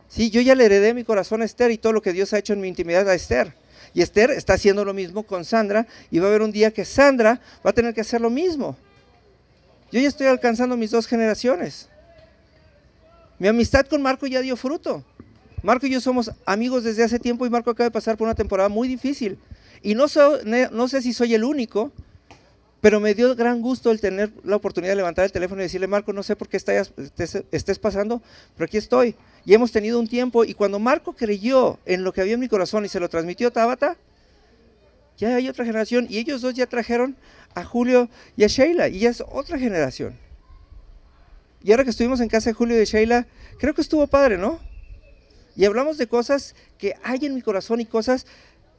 sí, yo ya le heredé mi corazón a Esther y todo lo que Dios ha hecho en mi intimidad a Esther. Y Esther está haciendo lo mismo con Sandra y va a haber un día que Sandra va a tener que hacer lo mismo. Yo ya estoy alcanzando mis 2 generaciones. Mi amistad con Marco ya dio fruto. Marco y yo somos amigos desde hace tiempo y Marco acaba de pasar por una temporada muy difícil. Y no sé si soy el único, pero me dio gran gusto el tener la oportunidad de levantar el teléfono y decirle, Marco, no sé por qué estés pasando, pero aquí estoy. Y hemos tenido un tiempo y cuando Marco creyó en lo que había en mi corazón y se lo transmitió a Tabata, ya hay otra generación y ellos 2 ya trajeron a Julio y a Sheila y ya es otra generación. Y ahora que estuvimos en casa de Julio y de Sheila, creo que estuvo padre, ¿no? Y hablamos de cosas que hay en mi corazón y cosas,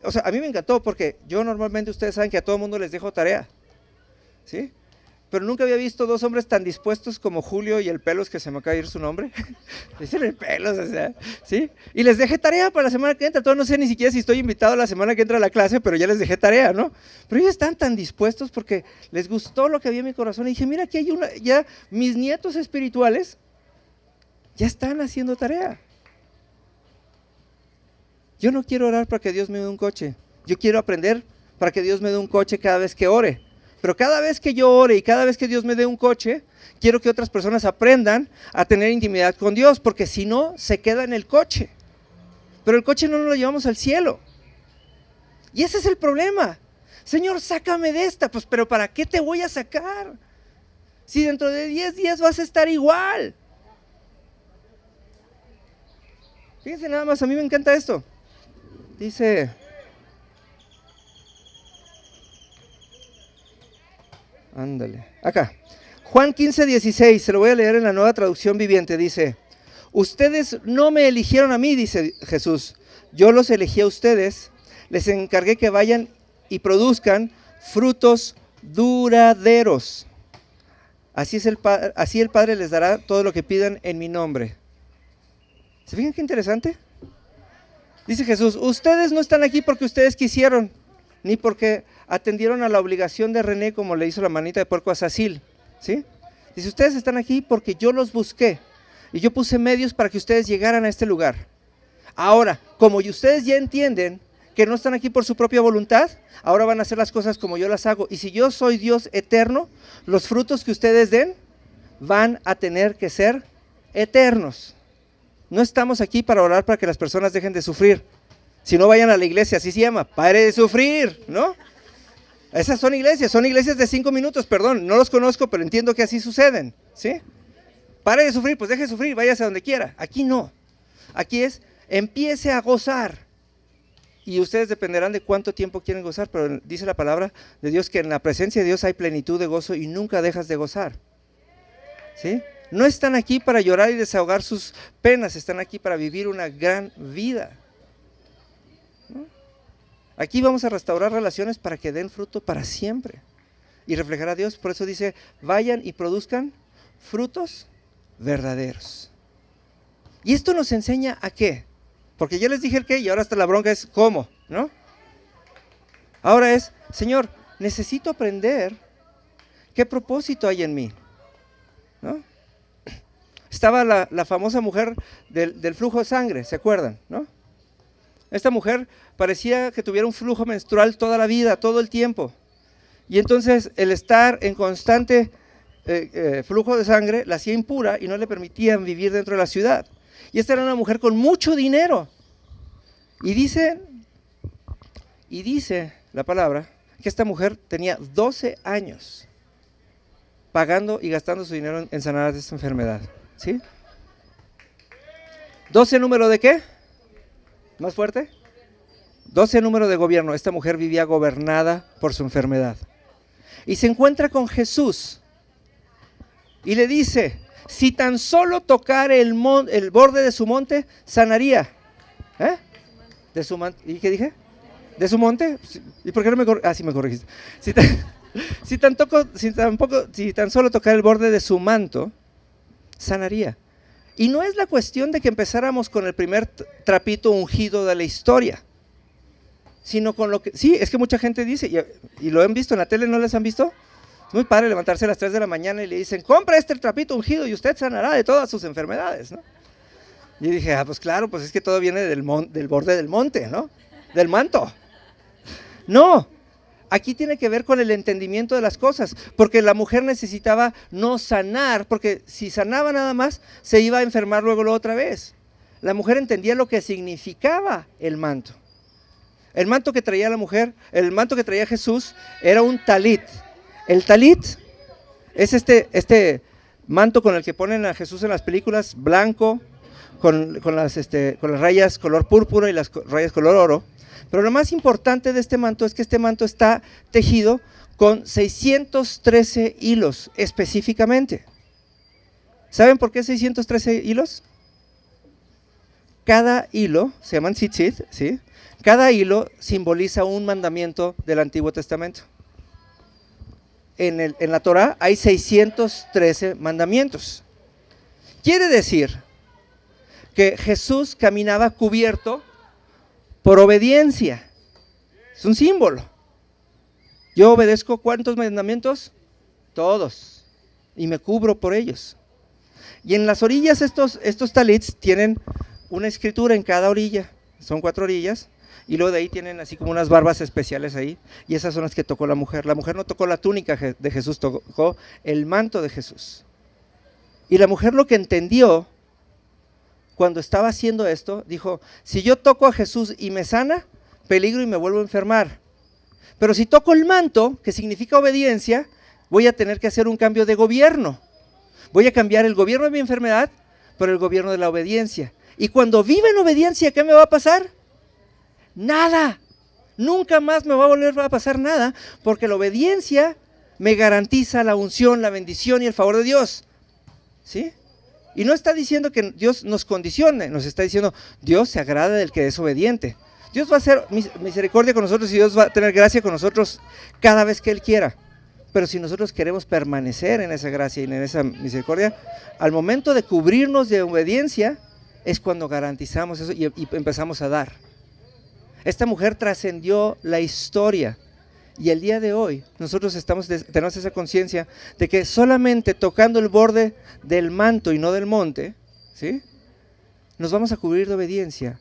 o sea, a mí me encantó porque yo normalmente, ustedes saben que a todo mundo les dejo tarea, ¿sí? Pero nunca había visto 2 hombres tan dispuestos como Julio y el Pelos, que se me acaba de ir su nombre. Dicen el Pelos, o sea, ¿sí? Y les dejé tarea para la semana que entra. Todavía no sé ni siquiera si estoy invitado la semana que entra a la clase, pero ya les dejé tarea, ¿no? Pero ellos están tan dispuestos porque les gustó lo que había en mi corazón. Y dije, mira, aquí hay ya mis nietos espirituales ya están haciendo tarea. Yo no quiero orar para que Dios me dé un coche. Yo quiero aprender para que Dios me dé un coche cada vez que ore. Pero cada vez que yo ore y cada vez que Dios me dé un coche, quiero que otras personas aprendan a tener intimidad con Dios, porque si no, se queda en el coche. Pero el coche no nos lo llevamos al cielo. Y ese es el problema. Señor, sácame de esta. Pues, pero ¿para qué te voy a sacar? Si dentro de 10 días vas a estar igual. Fíjense nada más, a mí me encanta esto. Dice... Ándale, acá, Juan 15:16, se lo voy a leer en la Nueva Traducción Viviente, dice, ustedes no me eligieron a mí, dice Jesús, yo los elegí a ustedes, les encargué que vayan y produzcan frutos duraderos, así el Padre les dará todo lo que pidan en mi nombre. ¿Se fijan qué interesante? Dice Jesús, ustedes no están aquí porque ustedes quisieron, ni porque atendieron a la obligación de René como le hizo la manita de puerco a Sacil, ¿sí? Dice, ustedes están aquí porque yo los busqué y yo puse medios para que ustedes llegaran a este lugar. Ahora, como ustedes ya entienden que no están aquí por su propia voluntad, ahora van a hacer las cosas como yo las hago. Y si yo soy Dios eterno, los frutos que ustedes den van a tener que ser eternos. No estamos aquí para orar para que las personas dejen de sufrir. Si no, vayan a la iglesia, así se llama, pare de sufrir, ¿no? Esas son iglesias de 5 minutos, perdón, no los conozco, pero entiendo que así suceden, ¿sí? Pare de sufrir, pues deje de sufrir, váyase a donde quiera. Aquí no, aquí es, empiece a gozar. Y ustedes dependerán de cuánto tiempo quieren gozar, pero dice la palabra de Dios que en la presencia de Dios hay plenitud de gozo y nunca dejas de gozar, ¿sí? No están aquí para llorar y desahogar sus penas, están aquí para vivir una gran vida. Aquí vamos a restaurar relaciones para que den fruto para siempre y reflejar a Dios. Por eso dice, vayan y produzcan frutos verdaderos. Y esto nos enseña a qué, porque ya les dije el qué y ahora hasta la bronca es cómo, ¿no? Ahora es, Señor, necesito aprender qué propósito hay en mí, ¿no? Estaba la famosa mujer del flujo de sangre, ¿se acuerdan, no? Esta mujer parecía que tuviera un flujo menstrual toda la vida, todo el tiempo. Y entonces el estar en constante flujo de sangre la hacía impura y no le permitían vivir dentro de la ciudad. Y esta era una mujer con mucho dinero. Y dice la palabra que esta mujer tenía 12 años pagando y gastando su dinero en sanar de esta enfermedad. ¿Sí? ¿12 número de qué? ¿Más fuerte? 12 número de gobierno. Esta mujer vivía gobernada por su enfermedad. Y se encuentra con Jesús y le dice, si tan solo tocar el borde de su monte, sanaría. De su manto. ¿Y qué dije? ¿De su monte? ¿Y por qué no me corregiste? Ah, sí me corregiste. Si tan solo tocar el borde de su manto, sanaría. Y no es la cuestión de que empezáramos con el primer trapito ungido de la historia, sino con lo que… Sí, es que mucha gente dice, y lo han visto en la tele, ¿no les han visto? Es muy padre levantarse a las 3 de la mañana y le dicen, compra este trapito ungido y usted sanará de todas sus enfermedades, ¿no? Y dije, pues claro, pues es que todo viene del borde del monte, ¿no? Del manto. No, aquí tiene que ver con el entendimiento de las cosas, porque la mujer necesitaba no sanar, porque si sanaba nada más, se iba a enfermar luego otra vez. La mujer entendía lo que significaba el manto. El manto que traía la mujer, el manto que traía Jesús, era un talit. El talit es este manto con el que ponen a Jesús en las películas, blanco, con las rayas color púrpura y las rayas color oro. Pero lo más importante de este manto es que este manto está tejido con 613 hilos específicamente. ¿Saben por qué 613 hilos? Cada hilo, se llaman tzitzit, ¿sí? Cada hilo simboliza un mandamiento del Antiguo Testamento. En la Torah hay 613 mandamientos. Quiere decir que Jesús caminaba cubierto por obediencia. Es un símbolo. Yo obedezco ¿cuántos mandamientos? Todos. Y me cubro por ellos. Y en las orillas estos talits tienen una escritura en cada orilla. Son 4 orillas. Y luego de ahí tienen así como unas barbas especiales ahí. Y esas son las que tocó la mujer. La mujer no tocó la túnica de Jesús, tocó el manto de Jesús. Y la mujer lo que entendió cuando estaba haciendo esto, dijo, si yo toco a Jesús y me sana, peligro y me vuelvo a enfermar. Pero si toco el manto, que significa obediencia, voy a tener que hacer un cambio de gobierno. Voy a cambiar el gobierno de mi enfermedad por el gobierno de la obediencia. Y cuando viva en obediencia, ¿qué me va a pasar? Nada. Nunca más me va a volver a pasar nada, porque la obediencia me garantiza la unción, la bendición y el favor de Dios. ¿Sí? Y no está diciendo que Dios nos condicione, nos está diciendo, Dios se agrada del que es obediente. Dios va a hacer misericordia con nosotros y Dios va a tener gracia con nosotros cada vez que Él quiera. Pero si nosotros queremos permanecer en esa gracia y en esa misericordia, al momento de cubrirnos de obediencia, es cuando garantizamos eso y empezamos a dar. Esta mujer trascendió la historia. Y el día de hoy nosotros tenemos esa conciencia de que solamente tocando el borde del manto y no del monte, ¿sí?, nos vamos a cubrir de obediencia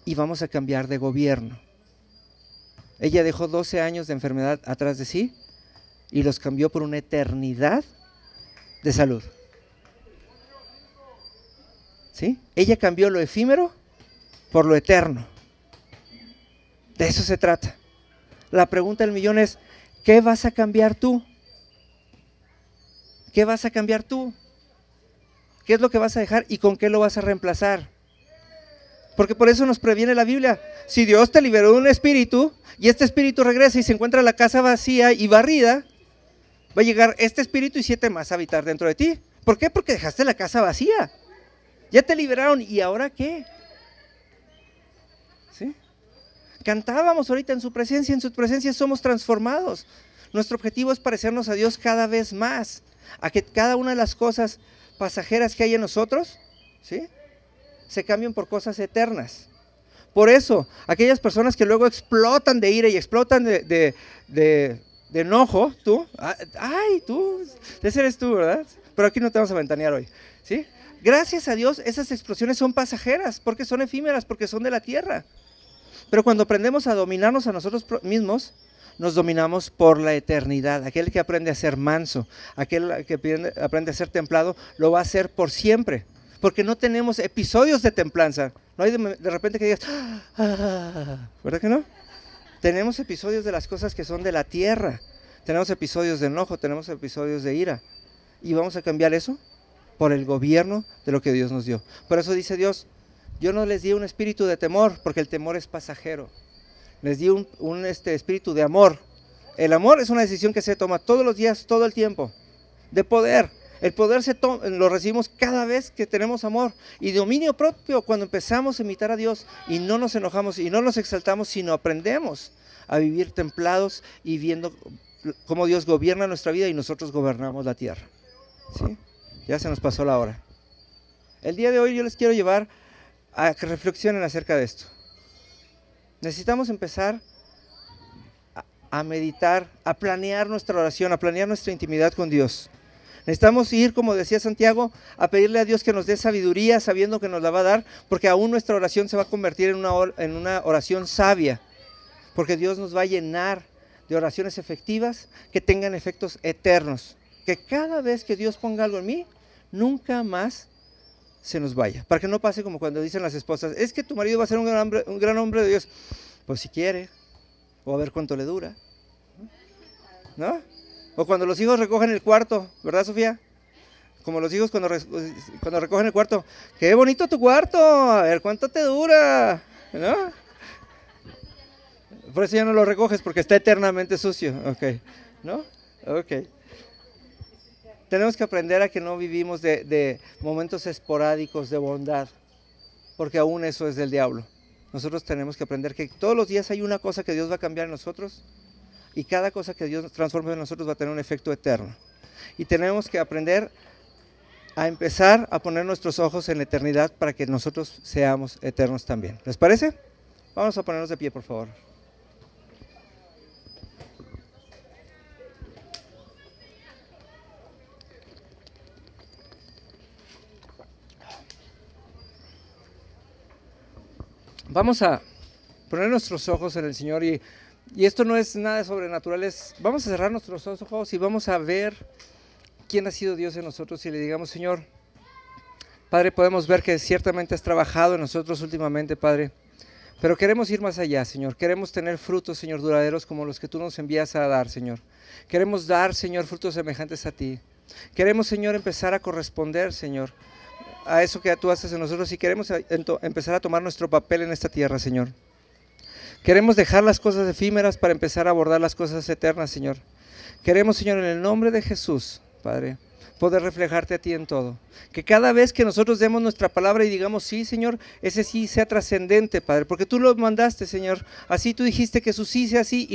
y vamos a cambiar de gobierno. Ella dejó 12 años de enfermedad atrás de sí y los cambió por una eternidad de salud. ¿Sí? Ella cambió lo efímero por lo eterno. De eso se trata. La pregunta del millón es, ¿qué vas a cambiar tú? ¿Qué vas a cambiar tú? ¿Qué es lo que vas a dejar y con qué lo vas a reemplazar? Porque por eso nos previene la Biblia. Si Dios te liberó de un espíritu y este espíritu regresa y se encuentra la casa vacía y barrida, va a llegar este espíritu y 7 más a habitar dentro de ti. ¿Por qué? Porque dejaste la casa vacía. Ya te liberaron, ¿y ahora qué? ¿Sí? Cantábamos ahorita en su presencia somos transformados. Nuestro objetivo es parecernos a Dios cada vez más, a que cada una de las cosas pasajeras que hay en nosotros, ¿sí?, se cambien por cosas eternas. Por eso, aquellas personas que luego explotan de ira y explotan de enojo, tú, ese eres tú, ¿verdad? Pero aquí no te vamos a ventanear hoy, ¿sí? Gracias a Dios, esas explosiones son pasajeras, porque son efímeras, porque son de la tierra. Pero cuando aprendemos a dominarnos a nosotros mismos, nos dominamos por la eternidad. Aquel que aprende a ser manso, aquel que aprende a ser templado, lo va a hacer por siempre. Porque no tenemos episodios de templanza. No hay de repente que digas, ¿verdad que no? Tenemos episodios de las cosas que son de la tierra. Tenemos episodios de enojo, tenemos episodios de ira. Y vamos a cambiar eso por el gobierno de lo que Dios nos dio. Por eso dice Dios, yo no les di un espíritu de temor, porque el temor es pasajero. Les di un espíritu de amor. El amor es una decisión que se toma todos los días, todo el tiempo, de poder. El poder lo recibimos cada vez que tenemos amor. Y dominio propio cuando empezamos a imitar a Dios y no nos enojamos y no nos exaltamos, sino aprendemos a vivir templados y viendo cómo Dios gobierna nuestra vida y nosotros gobernamos la tierra. ¿Sí? Ya se nos pasó la hora. El día de hoy yo les quiero llevar a que reflexionen acerca de esto. Necesitamos empezar a meditar, a planear nuestra oración, a planear nuestra intimidad con Dios. Necesitamos ir, como decía Santiago, a pedirle a Dios que nos dé sabiduría, sabiendo que nos la va a dar, porque aún nuestra oración se va a convertir en una oración sabia, porque Dios nos va a llenar de oraciones efectivas que tengan efectos eternos, que cada vez que Dios ponga algo en mí, nunca más se nos vaya, para que no pase como cuando dicen las esposas, es que tu marido va a ser un gran hombre de Dios, pues si quiere, o a ver cuánto le dura, ¿no? O cuando los hijos recogen el cuarto, ¿verdad, Sofía? Como los hijos cuando recogen el cuarto, qué bonito tu cuarto, a ver cuánto te dura, ¿no? Por eso ya no lo recoges, porque está eternamente sucio, ok, ¿no? Ok. Tenemos que aprender a que no vivimos de momentos esporádicos de bondad, porque aún eso es del diablo. Nosotros tenemos que aprender que todos los días hay una cosa que Dios va a cambiar en nosotros, y cada cosa que Dios transforme en nosotros va a tener un efecto eterno. Y tenemos que aprender a empezar a poner nuestros ojos en la eternidad para que nosotros seamos eternos también. ¿Les parece? Vamos a ponernos de pie, por favor. Vamos a poner nuestros ojos en el Señor y esto no es nada sobrenatural, vamos a cerrar nuestros ojos y vamos a ver quién ha sido Dios en nosotros y le digamos, Señor, Padre, podemos ver que ciertamente has trabajado en nosotros últimamente, Padre, pero queremos ir más allá, Señor, queremos tener frutos, Señor, duraderos como los que tú nos envías a dar, Señor. Queremos dar, Señor, frutos semejantes a ti. Queremos, Señor, empezar a corresponder, Señor, a eso que tú haces en nosotros y queremos empezar a tomar nuestro papel en esta tierra, Señor. Queremos dejar las cosas efímeras para empezar a abordar las cosas eternas, Señor. Queremos, Señor, en el nombre de Jesús, Padre, poder reflejarte a ti en todo. Que cada vez que nosotros demos nuestra palabra y digamos sí, Señor, ese sí sea trascendente, Padre, porque tú lo mandaste, Señor. Así tú dijiste que su sí sea sí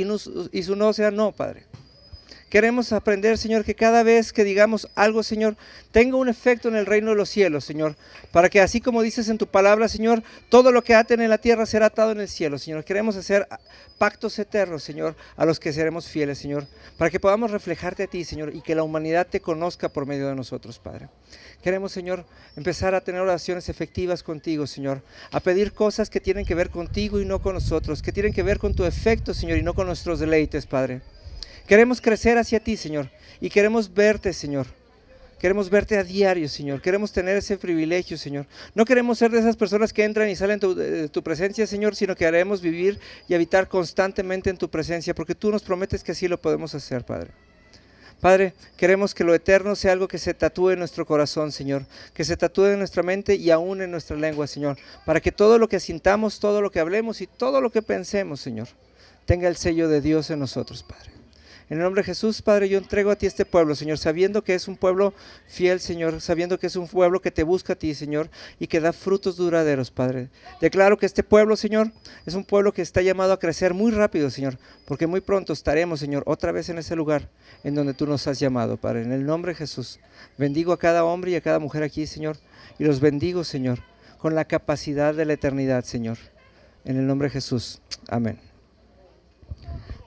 y su no sea no, Padre. Queremos aprender, Señor, que cada vez que digamos algo, Señor, tenga un efecto en el reino de los cielos, Señor, para que así como dices en tu palabra, Señor, todo lo que aten en la tierra será atado en el cielo, Señor. Queremos hacer pactos eternos, Señor, a los que seremos fieles, Señor, para que podamos reflejarte a ti, Señor, y que la humanidad te conozca por medio de nosotros, Padre. Queremos, Señor, empezar a tener oraciones efectivas contigo, Señor, a pedir cosas que tienen que ver contigo y no con nosotros, que tienen que ver con tu efecto, Señor, y no con nuestros deleites, Padre. Queremos crecer hacia ti, Señor, y queremos verte, Señor. Queremos verte a diario, Señor. Queremos tener ese privilegio, Señor. No queremos ser de esas personas que entran y salen de tu presencia, Señor, sino que queremos vivir y habitar constantemente en tu presencia, porque tú nos prometes que así lo podemos hacer, Padre. Padre, queremos que lo eterno sea algo que se tatúe en nuestro corazón, Señor, que se tatúe en nuestra mente y aún en nuestra lengua, Señor, para que todo lo que sintamos, todo lo que hablemos y todo lo que pensemos, Señor, tenga el sello de Dios en nosotros, Padre. En el nombre de Jesús, Padre, yo entrego a ti este pueblo, Señor, sabiendo que es un pueblo fiel, Señor, sabiendo que es un pueblo que te busca a ti, Señor, y que da frutos duraderos, Padre. Declaro que este pueblo, Señor, es un pueblo que está llamado a crecer muy rápido, Señor, porque muy pronto estaremos, Señor, otra vez en ese lugar en donde tú nos has llamado, Padre. En el nombre de Jesús, bendigo a cada hombre y a cada mujer aquí, Señor, y los bendigo, Señor, con la capacidad de la eternidad, Señor. En el nombre de Jesús. Amén.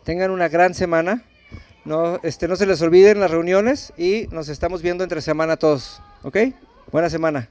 Tengan una gran semana. No se les olviden las reuniones y nos estamos viendo entre semana todos, ¿ok? Buena semana.